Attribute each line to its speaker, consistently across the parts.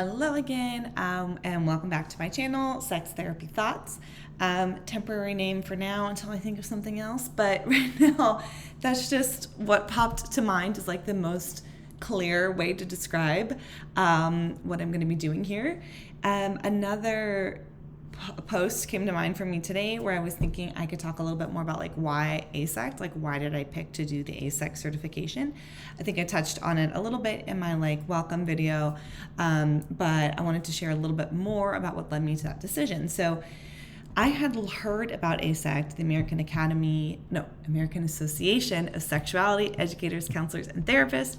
Speaker 1: Hello again, and welcome back to my channel, Sex Therapy Thoughts. Temporary name for now until I think of something else, but right now, that's just what popped to mind as like the most clear way to describe what I'm going to be doing here. Another post came to mind for me today where I was thinking I could talk a little bit more about like why AASECT, like why did I pick to do the AASECT certification. I think I touched on it a little bit in my like welcome video, but I wanted to share a little bit more about what led me to that decision. So I had heard about AASECT, the American Association of Sexuality Educators, Counselors, and Therapists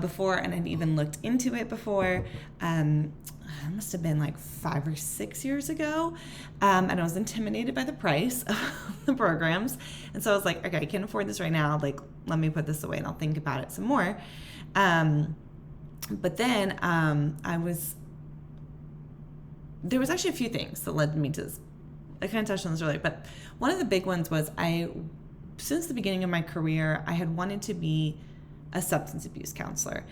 Speaker 1: before, and I'd even looked into it before. It must have been like 5 or 6 years ago, and I was intimidated by the price of the programs, and so I was like, okay, I can't afford this right now, like let me put this away and I'll think about it some more. But then there was actually a few things that led me to this. I kind of touched on this earlier, but one of the big ones was since the beginning of my career, I had wanted to be a substance abuse counselor.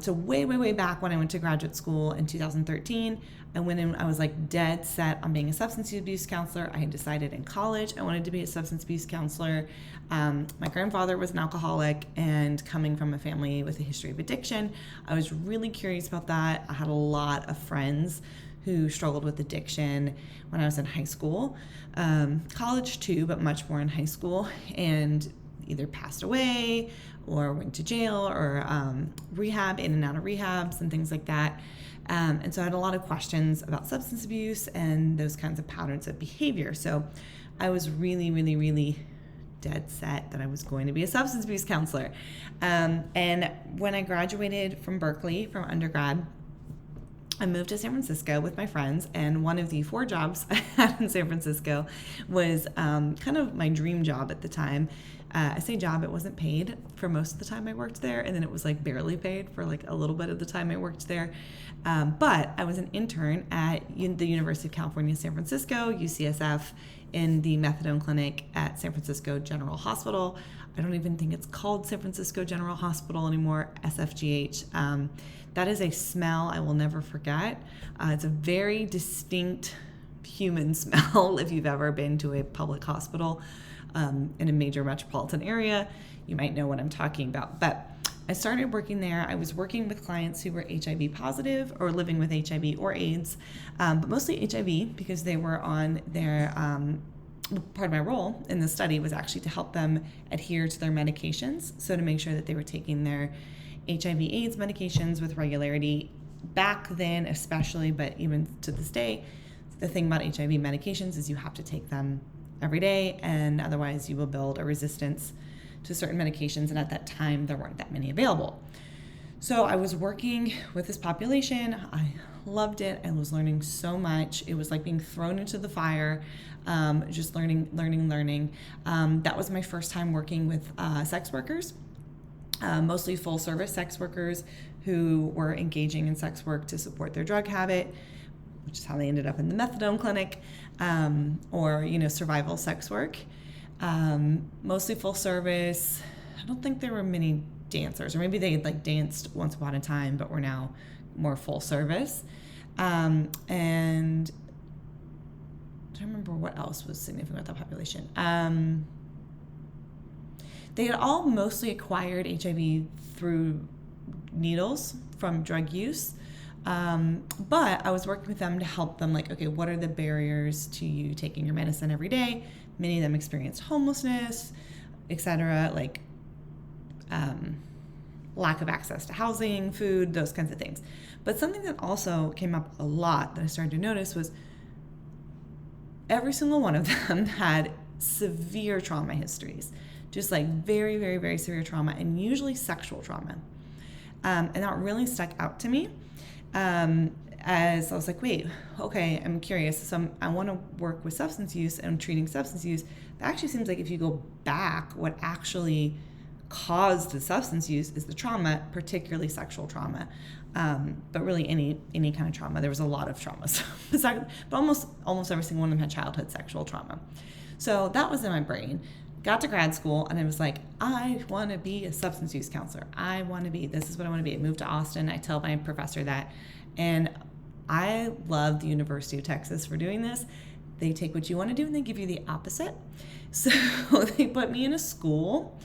Speaker 1: So way back when I went to graduate school in 2013, I went in, I was like dead set on being a substance abuse counselor. I had decided in college I wanted to be a substance abuse counselor. My grandfather was an alcoholic, and coming from a family with a history of addiction, I was really curious about that. I had a lot of friends who struggled with addiction when I was in high school, college too, but much more in high school, and either passed away or went to jail or rehab, in and out of rehabs and things like that. And so I had a lot of questions about substance abuse and those kinds of patterns of behavior. So I was really dead set that I was going to be a substance abuse counselor. And when I graduated from Berkeley, from undergrad, I moved to San Francisco with my friends, and one of the 4 jobs I had in San Francisco was kind of my dream job at the time. I say job, it wasn't paid for most of the time I worked there, and then it was like barely paid for like a little bit of the time I worked there. But I was an intern at the University of California, San Francisco, UCSF, in the methadone clinic at San Francisco General Hospital. I don't even think it's called San Francisco General Hospital anymore, SFGH. That is a smell I will never forget. It's a very distinct human smell. If you've ever been to a public hospital in a major metropolitan area, you might know what I'm talking about. But I started working there. I was working with clients who were HIV positive or living with HIV or AIDS, but mostly HIV, because they were on their part of my role in the study was actually to help them adhere to their medications. So to make sure that they were taking their HIV/AIDS medications with regularity. Back then especially, but even to this day, the thing about HIV medications is you have to take them every day, and otherwise you will build a resistance to certain medications, and at that time there weren't that many available. So I was working with this population. I loved it. I was learning so much. It was like being thrown into the fire, just learning. That was my first time working with sex workers. Mostly full service sex workers who were engaging in sex work to support their drug habit, which is how they ended up in the methadone clinic, or survival sex work. Mostly full service. I don't think there were many dancers, or maybe they had like danced once upon a time but were now more full service. And I don't remember what else was significant with that population. They had all mostly acquired HIV through needles from drug use. But I was working with them to help them, like, okay, what are the barriers to you taking your medicine every day? Many of them experienced homelessness, etc., like lack of access to housing, food, those kinds of things. But something that also came up a lot that I started to notice was every single one of them had severe trauma histories. Just like very severe trauma, and usually sexual trauma. And that really stuck out to me as I was like, wait, okay, I'm curious. So I want to work with substance use and treating substance use. That actually seems like if you go back, what actually caused the substance use is the trauma, particularly sexual trauma. But really any kind of trauma. There was a lot of traumas, but almost every single one of them had childhood sexual trauma. So that was in my brain. Got to grad school, and I was like, I want to be a substance use counselor. This is what I want to be. I moved to Austin. I tell my professor that And I love the University of Texas for doing this. They take what you want to do and they give you the opposite. So they put me in a school,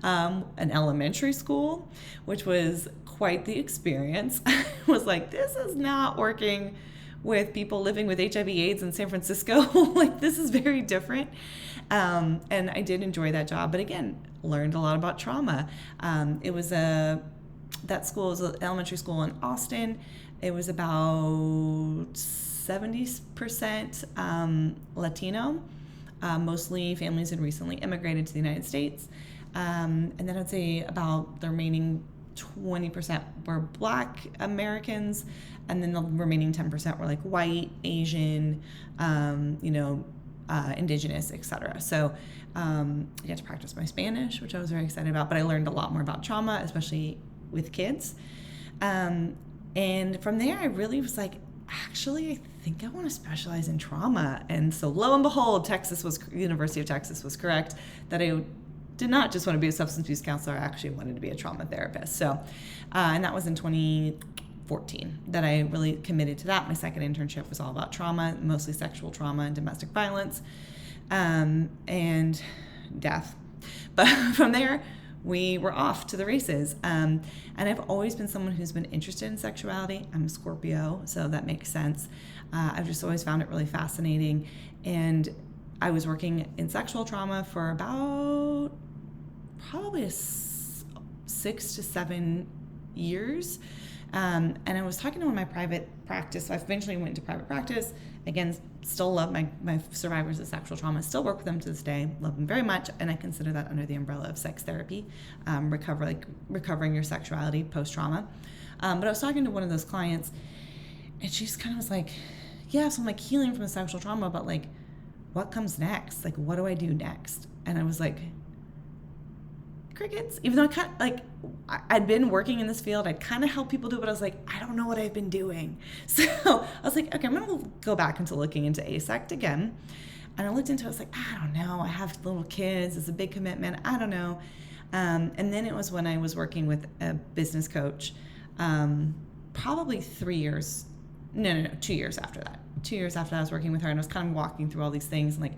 Speaker 1: an elementary school, which was quite the experience. I was like, this is not working with people living with HIV/AIDS in San Francisco. Like, this is very different. And I did enjoy that job, but again, learned a lot about trauma. That school was an elementary school in Austin. It was about 70% Latino, mostly families had recently immigrated to the United States. And then I'd say about the remaining 20% were Black Americans, and then the remaining 10% were like white, Asian, indigenous, etc. So I got to practice my Spanish, which I was very excited about, but I learned a lot more about trauma, especially with kids. And from there, I really was like, actually, I think I want to specialize in trauma. And so lo and behold, University of Texas was correct that I did not just want to be a substance abuse counselor. I actually wanted to be a trauma therapist. So, and that was in 2014 that I really committed to that. My second internship was all about trauma, mostly sexual trauma and domestic violence, and death. But from there, we were off to the races. And I've always been someone who's been interested in sexuality. I'm a Scorpio, so that makes sense. I've just always found it really fascinating. And I was working in sexual trauma for about probably 6 to 7 years. And I was talking to one of my private practice. So I eventually went into private practice. Again, still love my survivors of sexual trauma. Still work with them to this day. Love them very much. And I consider that under the umbrella of sex therapy, recovering your sexuality post-trauma. But I was talking to one of those clients, and she just kind of was like, yeah, so I'm like healing from the sexual trauma, but like, what comes next? Like, what do I do next? And I was like, crickets. Even though I'd been working in this field, I'd kind of help people do it, but I was like, I don't know what I've been doing. So I was like, okay, I'm going to go back into looking into AASECT again. And I looked into it, I was like, I don't know. I have little kids. It's a big commitment. I don't know. And then it was when I was working with a business coach, probably 2 years after that. 2 years after I was working with her, and I was kind of walking through all these things, and like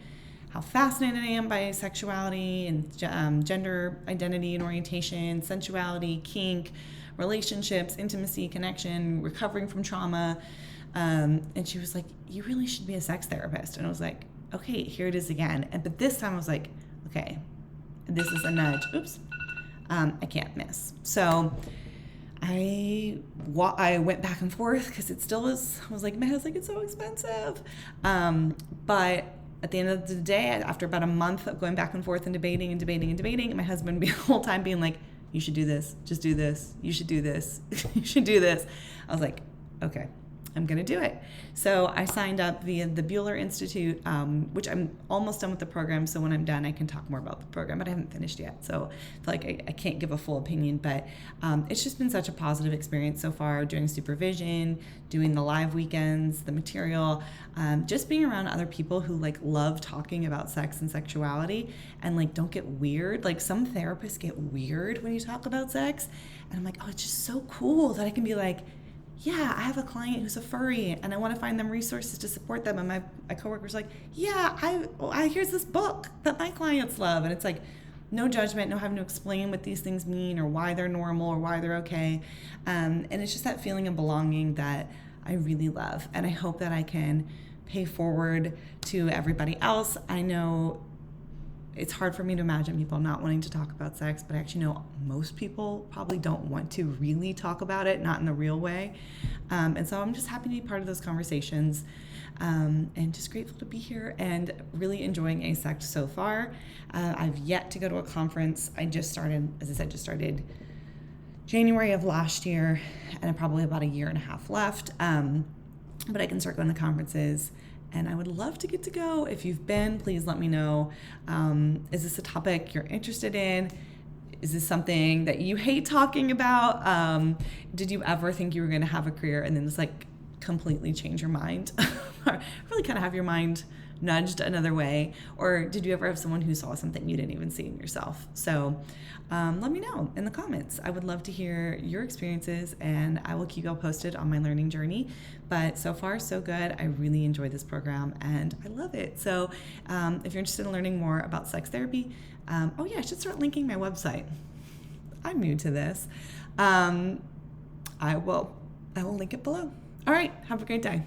Speaker 1: how fascinated I am by sexuality and gender identity and orientation, sensuality, kink, relationships, intimacy, connection, recovering from trauma. And she was like, you really should be a sex therapist. And I was like, okay, here it is again. But this time I was like, okay, this is a nudge. Oops. I can't miss. So I went back and forth because it still was, I was like, it's so expensive. But at the end of the day, after about a month of going back and forth and debating, my husband the whole time being like, you should do this, just do this, you should do this, you should do this. I was like, okay, I'm going to do it. So I signed up via the Bueller Institute, which I'm almost done with the program. So when I'm done, I can talk more about the program, but I haven't finished yet. So I feel like I can't give a full opinion, but it's just been such a positive experience so far, doing supervision, doing the live weekends, the material, just being around other people who like love talking about sex and sexuality and like don't get weird. Like some therapists get weird when you talk about sex. And I'm like, oh, it's just so cool that I can be like, yeah, I have a client who's a furry and I want to find them resources to support them. And my coworker's like, yeah, here's this book that my clients love. And it's like, no judgment, no having to explain what these things mean or why they're normal or why they're okay. And it's just that feeling of belonging that I really love. And I hope that I can pay forward to everybody else. I know it's hard for me to imagine people not wanting to talk about sex, but I actually know most people probably don't want to really talk about it, not in the real way. And so I'm just happy to be part of those conversations, and just grateful to be here and really enjoying AASECT so far. I've yet to go to a conference. I just started January of last year, and I'm probably about a year and a half left. But I can start going to conferences. And I would love to get to go. If you've been, please let me know. Is this a topic you're interested in? Is this something that you hate talking about? Did you ever think you were going to have a career and then just like completely change your mind? Or really kind of have your mind nudged another way? Or did you ever have someone who saw something you didn't even see in yourself? So let me know in the comments. I would love to hear your experiences, and I will keep you all posted on my learning journey. But so far, so good. I really enjoy this program and I love it. So if you're interested in learning more about sex therapy, oh yeah, I should start linking my website. I'm new to this. I will link it below. All right, have a great day.